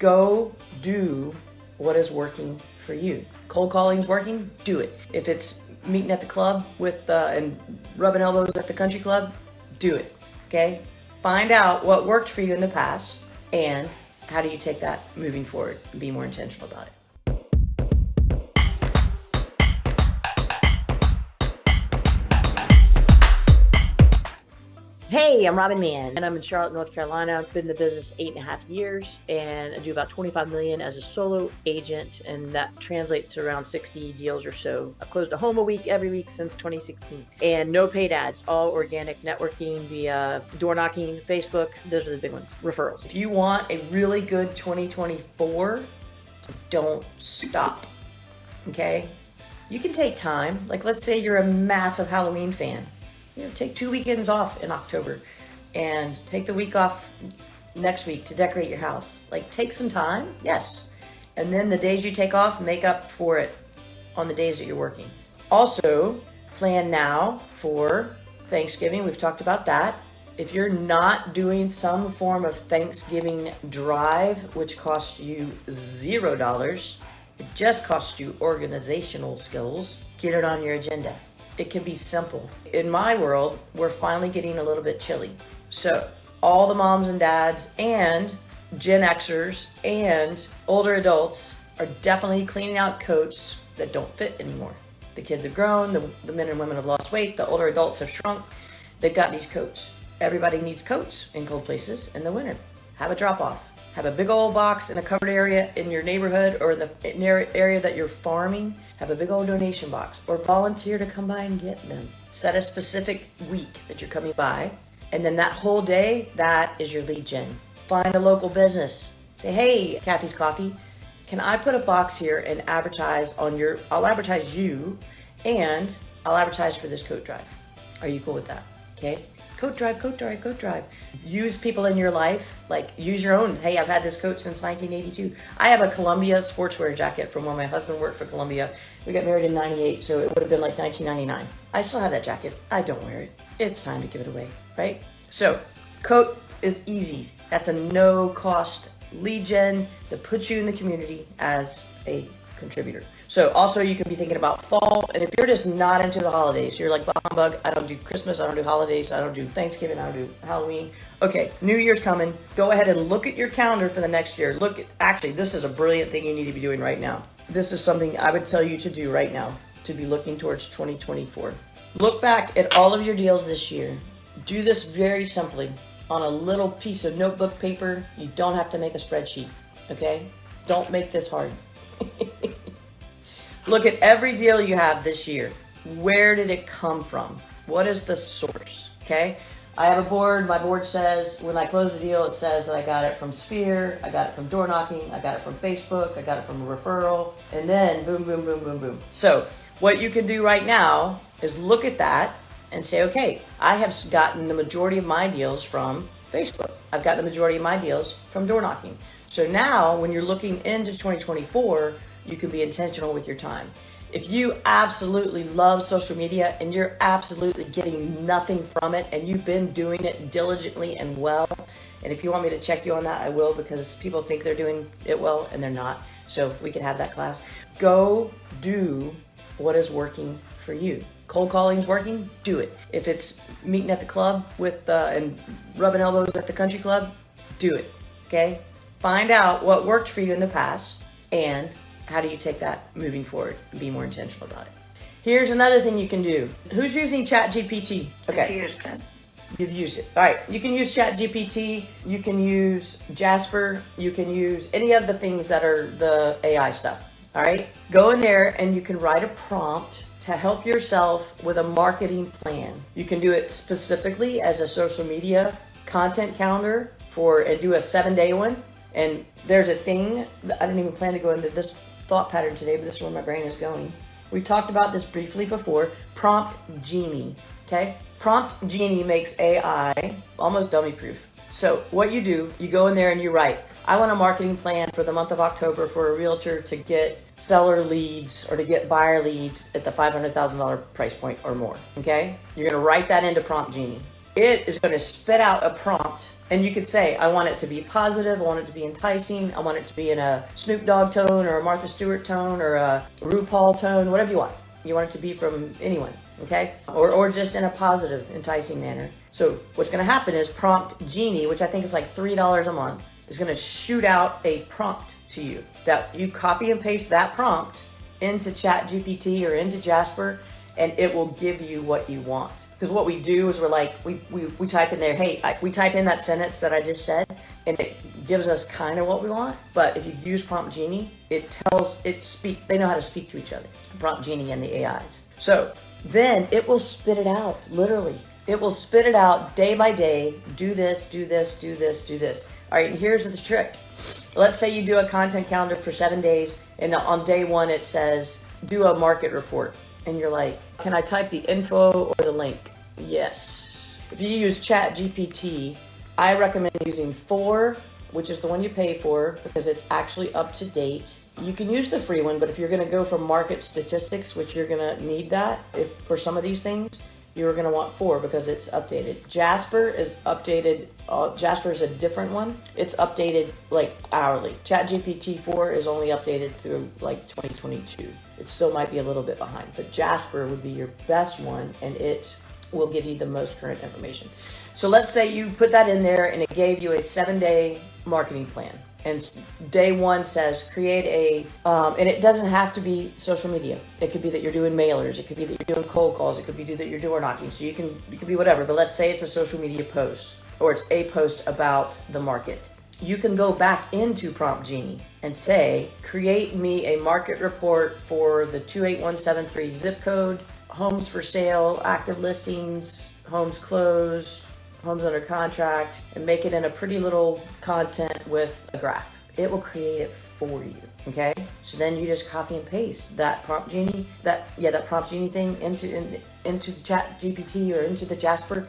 Go do what is working for you. Cold calling's working, do it. If it's meeting at the club with and rubbing elbows at the country club, do it, okay? Find out what worked for you in the past and how do you take that moving forward and be more intentional about it. Hey, I'm Robin Mann, and I'm in Charlotte, North Carolina. I've been in the business 8.5 years, and I do about $25 million as a solo agent, and that translates to around 60 deals or so. I've closed a home a week every week since 2016, and no paid ads, all organic networking via door knocking, Facebook. Those are the big ones. Referrals. If you want a really good 2024, don't stop, okay? You can take time. Like, let's say you're a massive Halloween fan. Take 2 weekends off in October and take the week off next week to decorate your house. Like, take some time, yes. And then the days you take off, make up for it on the days that you're working. Also, plan now for Thanksgiving. We've talked about that. If you're not doing some form of Thanksgiving drive, which costs you $0, it just costs you organizational skills, get it on your agenda. It can be simple. In my world, we're finally getting a little bit chilly. So all the moms and dads and Gen Xers and older adults are definitely cleaning out coats that don't fit anymore. The kids have grown, the men and women have lost weight, the older adults have shrunk. They've got these coats. Everybody needs coats in cold places in the winter. Have a drop off. Have a big old box in a covered area in your neighborhood or the area that you're farming. Have a big old donation box or volunteer to come by and get them. Set a specific week that you're coming by, and then that whole day, that is your lead gen. Find a local business. Say, hey, Kathy's Coffee, can I put a box here and advertise on I'll advertise you and I'll advertise for this coat drive. Are you cool with that? Okay. Coat drive, coat drive, coat drive. Use people in your life, like use your own. Hey, I've had this coat since 1982. I have a Columbia sportswear jacket from when my husband worked for Columbia. We got married in 98, so it would have been like 1999. I still have that jacket. I don't wear it. It's time to give it away, right? So coat is easy. That's a no cost lead gen that puts you in the community as a contributor. So also you can be thinking about fall, and if you're just not into the holidays, you're like, bah humbug, I don't do Christmas, I don't do holidays, I don't do Thanksgiving, I don't do Halloween. Okay, New Year's coming. Go ahead and look at your calendar for the next year. Actually, this is a brilliant thing you need to be doing right now. This is something I would tell you to do right now, to be looking towards 2024. Look back at all of your deals this year. Do this very simply on a little piece of notebook paper. You don't have to make a spreadsheet, okay? Don't make this hard. Look at every deal you have this year. Where did it come from? What is the source? Okay? I have a board. My board says when I close the deal, it says that I got it from Sphere, I got it from door knocking, I got it from Facebook, I got it from a referral, and then boom, boom, boom, boom, boom. So what you can do right now is look at that and say, okay, I have gotten the majority of my deals from Facebook. I've got the majority of my deals from door knocking. So now when you're looking into 2024, you can be intentional with your time. If you absolutely love social media and you're absolutely getting nothing from it and you've been doing it diligently and well, and if you want me to check you on that, I will, because people think they're doing it well and they're not. So we can have that class. Go do what is working for you. Cold calling's working, do it. If it's meeting at the club with and rubbing elbows at the country club, do it, okay? Find out what worked for you in the past and how do you take that moving forward and be more intentional about it. Here's another thing you can do. Who's using ChatGPT? Okay. I've used it. You've used it. All right. You can use ChatGPT. You can use Jasper. You can use any of the things that are the AI stuff. All right. Go in there and you can write a prompt to help yourself with a marketing plan. You can do it specifically as a social media content calendar and do a 7-day one. And there's a thing that I didn't even plan to go into this thought pattern today, but this is where my brain is going. We talked about this briefly before. Prompt Genie, okay? Prompt Genie makes AI almost dummy proof. So what you do, you go in there and you write, I want a marketing plan for the month of October for a realtor to get seller leads or to get buyer leads at the $500,000 price point or more, okay? You're gonna write that into Prompt Genie. it is going to spit out a prompt. And you could say, I want it to be positive, I want it to be enticing, I want it to be in a Snoop Dogg tone or a Martha Stewart tone or a RuPaul tone, whatever you want. You want it to be from anyone, okay? Or just in a positive, enticing manner. So what's going to happen is Prompt Genie, which I think is like $3 a month, is going to shoot out a prompt to you that you copy and paste that prompt into ChatGPT or into Jasper, and it will give you what you want. Because what we do is we're like, we type in there, hey, we type in that sentence that I just said, and it gives us kind of what we want. But if you use Prompt Genie, it speaks, they know how to speak to each other, Prompt Genie and the AIs. So then it will spit it out, literally. It will spit it out day by day, do this, do this, do this, do this. All right, and here's the trick. Let's say you do a content calendar for 7 days, and on day 1 it says, do a market report. And you're like, can I type the info or the link? Yes. If you use ChatGPT, I recommend using 4, which is the one you pay for because it's actually up to date. You can use the free one, but if you're going to go for market statistics, which you're going to need that for some of these things, you're going to want 4 because it's updated. Jasper is updated. Jasper is a different one. It's updated like hourly. ChatGPT 4 is only updated through like 2022. It still might be a little bit behind, but Jasper would be your best one, and it will give you the most current information. So let's say you put that in there and it gave you a 7-day marketing plan. And day 1 says create and it doesn't have to be social media. It could be that you're doing mailers. It could be that you're doing cold calls. It could be that you're door knocking. So it could be whatever. But let's say it's a social media post, or it's a post about the market. You can go back into Prompt Genie and say, create me a market report for the 28173 zip code, homes for sale, active listings, homes closed, homes under contract, and make it in a pretty little content with a graph. It will create it for you, okay? So then you just copy and paste that Prompt Genie, that Prompt Genie thing into the Chat GPT or into the Jasper.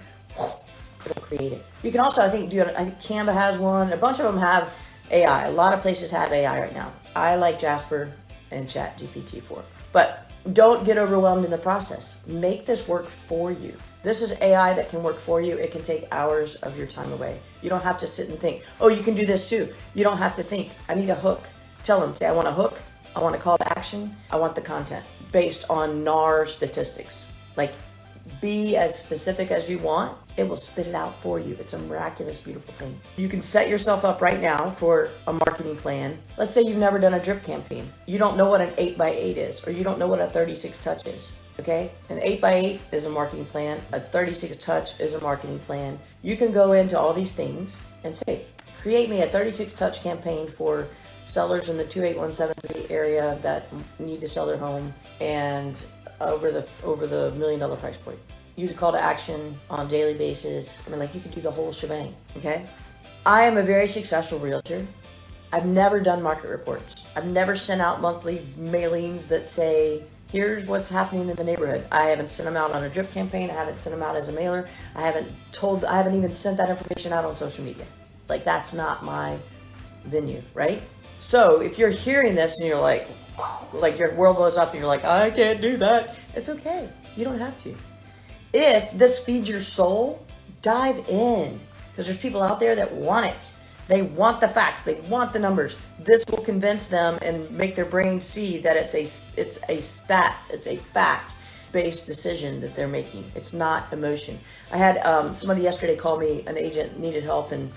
It'll create it. You can also, I think Canva has one. A bunch of them have AI. A lot of places have AI right now. I like Jasper and Chat GPT 4. But don't get overwhelmed in the process. Make this work for you. This is AI that can work for you. It can take hours of your time away. You don't have to sit and think, oh, you can do this too. You don't have to think, I need a hook. Tell them, say, I want a hook. I want a call to action. I want the content based on NAR statistics. Like, be as specific as you want. It will spit it out for you. It's a miraculous, beautiful thing. You can set yourself up right now for a marketing plan. Let's say you've never done a drip campaign. You don't know what an 8x8 is, or you don't know what a 36 touch is. Okay? An 8x8 is a marketing plan. A 36 touch is a marketing plan. You can go into all these things and say, create me a 36 touch campaign for sellers in the 28173 area that need to sell their home and over the $1 million price point. Use a call to action on a daily basis. I mean, like, you could do the whole shebang, okay? I am a very successful realtor. I've never done market reports. I've never sent out monthly mailings that say, here's what's happening in the neighborhood. I haven't sent them out on a drip campaign. I haven't sent them out as a mailer. I haven't even sent that information out on social media. Like, that's not my venue, right? So if you're hearing this and you're like your world blows up and you're like, I can't do that, it's okay. You don't have to. If this feeds your soul, dive in, because there's people out there that want it. They want the facts. They want the numbers. This will convince them and make their brain see that it's a fact-based decision that they're making. It's not emotion. I had somebody yesterday call me, an agent needed help, and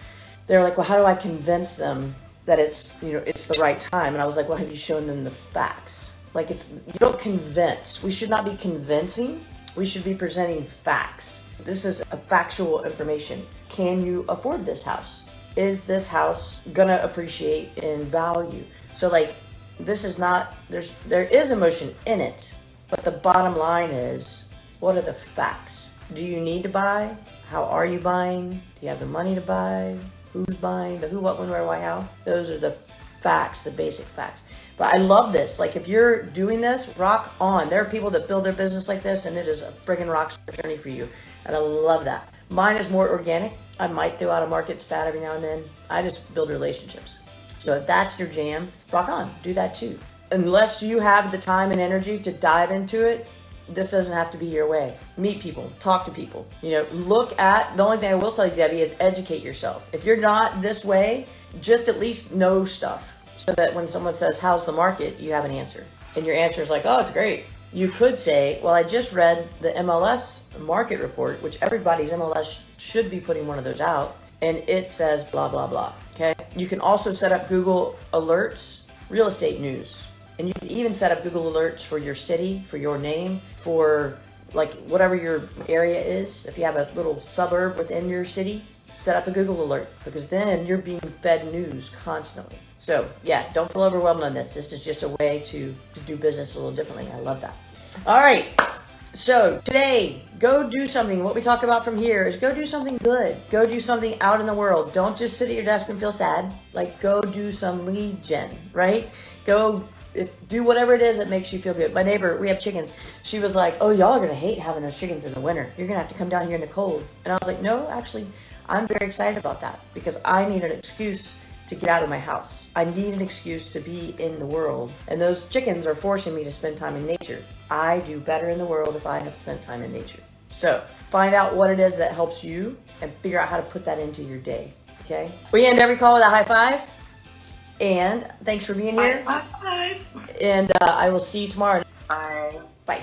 they're like, well, how do I convince them that it's the right time? And I was like, well, have you shown them the facts? Like, you don't convince. We should not be convincing. We should be presenting facts. This is a factual information. Can you afford this house? Is this house gonna appreciate in value? So like, this is not, there is emotion in it, but the bottom line is, what are the facts? Do you need to buy? How are you buying? Do you have the money to buy? Who's buying? The who, what, when, where, why, how? Those are the facts, the basic facts. But I love this. Like, if you're doing this, rock on. There are people that build their business like this, and it is a friggin' rock star journey for you. And I love that. Mine is more organic. I might throw out a market stat every now and then. I just build relationships. So if that's your jam, rock on. Do that too. Unless you have the time and energy to dive into it, this doesn't have to be your way. Meet people, talk to people. You know, look at, the only thing I will say, Debbie, is educate yourself. If you're not this way, just at least know stuff so that when someone says, how's the market, you have an answer. And your answer is like, oh, it's great. You could say, well, I just read the MLS market report, which everybody's MLS should be putting one of those out, and it says blah, blah, blah. Okay. You can also set up Google Alerts, real estate news. And you can even set up Google Alerts for your city, for your name, for like whatever your area is. If you have a little suburb within your city, set up a Google Alert, because then you're being fed news constantly. So yeah, don't feel overwhelmed on this. This is just a way to do business a little differently. I love that. All right. So today, go do something. What we talk about from here is go do something good. Go do something out in the world. Don't just sit at your desk and feel sad. Like, go do some lead gen, right? Go do whatever it is that makes you feel good. My neighbor, we have chickens. She was like, oh, y'all are going to hate having those chickens in the winter. You're going to have to come down here in the cold. And I was like, no, actually, I'm very excited about that because I need an excuse to get out of my house. I need an excuse to be in the world. And those chickens are forcing me to spend time in nature. I do better in the world if I have spent time in nature. So find out what it is that helps you and figure out how to put that into your day. Okay? We end every call with a high five. And thanks for being here. High five. And I will see you tomorrow. Bye. Bye.